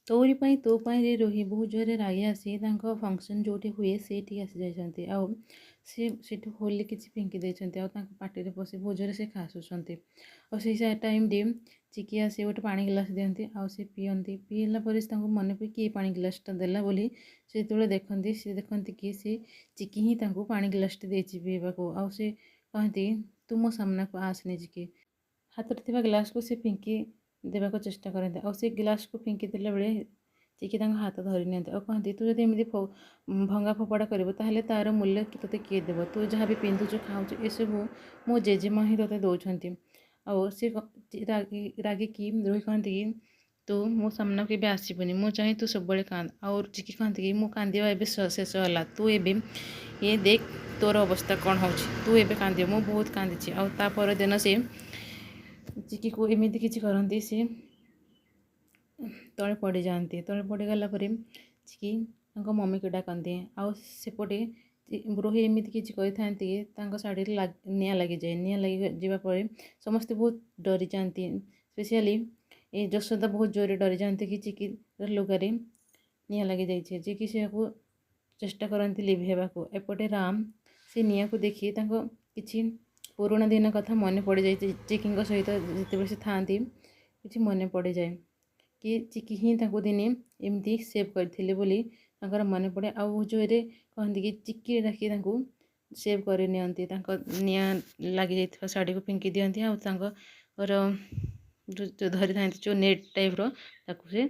ତୋରି ପାଇଁ ତୋ ପାଇଁ ରେ ରୋହି ବହୁତ ଜୋରରେ ରାଗି ଆସି ତାଙ୍କ ଫଙ୍କସନ୍ ଯେଉଁଠି ହୁଏ ସେଇଠିକି ଆସି ଯାଇଛନ୍ତି। ଆଉ ସେ ସେଠୁ ହୋଲି କିଛି ଫିଙ୍କି ଦେଇଛନ୍ତି ଆଉ ତାଙ୍କ ପାଟିରେ ପଶି ବହୁତ ଜୋରରେ ସେ ଖାସୁଛନ୍ତି। ଆଉ ସେଇ ଟାଇମ୍ରେ ଚିକି ଆସି ଗୋଟେ ପାଣି ଗ୍ଲାସ୍ ଦିଅନ୍ତି ଆଉ ସେ ପିଅନ୍ତି। ପିଇଲା ପରେ ତାଙ୍କୁ ମନେ ପଡ଼େ କିଏ ପାଣି ଗ୍ଲାସ୍ଟା ଦେଲା ବୋଲି ସେ ଯେତେବେଳେ ଦେଖନ୍ତି ସେ ଦେଖନ୍ତି କି ସେ ଚିକି ହିଁ ତାଙ୍କୁ ପାଣି ଗ୍ଲାସ୍ଟି ଦେଇଛି ପିଇବାକୁ। ଆଉ ସେ କହନ୍ତି ତୁ ମୋ ସାମ୍ନାକୁ ଆସେନି ଚିକି। ହାତରେ ଥିବା ଗ୍ଲାସ୍କୁ ସେ ଫିଙ୍କି ଦେବାକୁ ଚେଷ୍ଟା କରନ୍ତି ଆଉ ସେ ଗ୍ଲାସ୍କୁ ଫିଙ୍କି ଦେଲା ବେଳେ ଚିକି ତାଙ୍କ ହାତ ଧରି ନିଅନ୍ତି ଆଉ କହନ୍ତି ତୁ ଯଦି ଏମିତି ଭଙ୍ଗା ଫୋପଡ଼ା କରିବୁ ତାହେଲେ ତା'ର ମୂଲ୍ୟ ତୋତେ କିଏ ଦେବ? ତୁ ଯାହା ବି ପିନ୍ଧୁଛୁ ଖାଉଛୁ ଏସବୁ ମୋ ଜେଜେମା ହିଁ ତୋତେ ଦେଉଛନ୍ତି। ଆଉ ସେ ରାଗିକି ରୋହି କହନ୍ତି କି ତୁ ମୋ ସାମ୍ନାକୁ କେବେ ଆସିବୁନି, ମୁଁ ଚାହେଁ ତୁ ସବୁବେଳେ କାନ୍ଦ। ଆଉ ଚିକି କହନ୍ତି କି ମୁଁ କାନ୍ଦିବା ଏବେ ଶେଷ ହେଲା, ତୁ ଏବେ ଦେଖ ତୋର ଅବସ୍ଥା କ'ଣ ହେଉଛି, ତୁ ଏବେ କାନ୍ଦିବ। ମୁଁ ବହୁତ କାନ୍ଦିଛି। ଆଉ ତା ପରଦିନ ସେ ଚିକିକୁ ଏମିତି କିଛି କରନ୍ତି ସେ ତଳେ ପଡ଼ିଯାଆନ୍ତି। ତଳେ ପଡ଼ିଗଲା ପରେ ଚିକି ତାଙ୍କ ମମିକୁ ଡାକନ୍ତି ଆଉ ସେପଟେ ରୋହି ଏମିତି କିଛି କରିଥାନ୍ତି କି ତାଙ୍କ ଶାଢ଼ୀରେ ନିଆଁ ଲାଗିଯାଏ। ନିଆଁ ଲାଗିଯିବା ପରେ ସମସ୍ତେ ବହୁତ ଡରିଯାଆନ୍ତି। ସ୍ପେସିଆଲି ଏ ଯଶୋଦା ବହୁତ ଜୋରରେ ଡରିଯାଆନ୍ତି କି ଚିକିର ଲୁଗାରେ ନିଆଁ ଲାଗିଯାଇଛି। ଚିକି ସେକୁ ଚେଷ୍ଟା କରନ୍ତି ଲିଭେଇବାକୁ। ଏପଟେ ରାମ ସେ ନିଆଁକୁ ଦେଖି ତାଙ୍କ କିଛି ପୁରୁଣା ଦିନ କଥା ମନେ ପଡ଼ିଯାଏ। ଚିକିଙ୍କ ସହିତ ଯେତେବେଳେ ସେ ଥାଆନ୍ତି କିଛି ମନେ ପଡ଼ିଯାଏ କି ଚିକି ହିଁ ତାଙ୍କୁ ଦିନେ ଏମିତି ସେଭ୍ କରିଥିଲେ ବୋଲି ତାଙ୍କର ମନେ ପଡ଼େ। ଆଉ ଜୋରରେ କହନ୍ତି କି ଚିକି ଡାକି ତାଙ୍କୁ ସେଭ୍ କରି ନିଅନ୍ତି। ତାଙ୍କ ନିଆଁ ଲାଗିଯାଇଥିବା ଶାଢ଼ୀକୁ ଫିଙ୍କି ଦିଅନ୍ତି ଆଉ ତାଙ୍କର ଯେଉଁ ଧରିଥାନ୍ତି ଯେଉଁ ନେଟ୍ ଟାଇପ୍ର ତାକୁ ସେ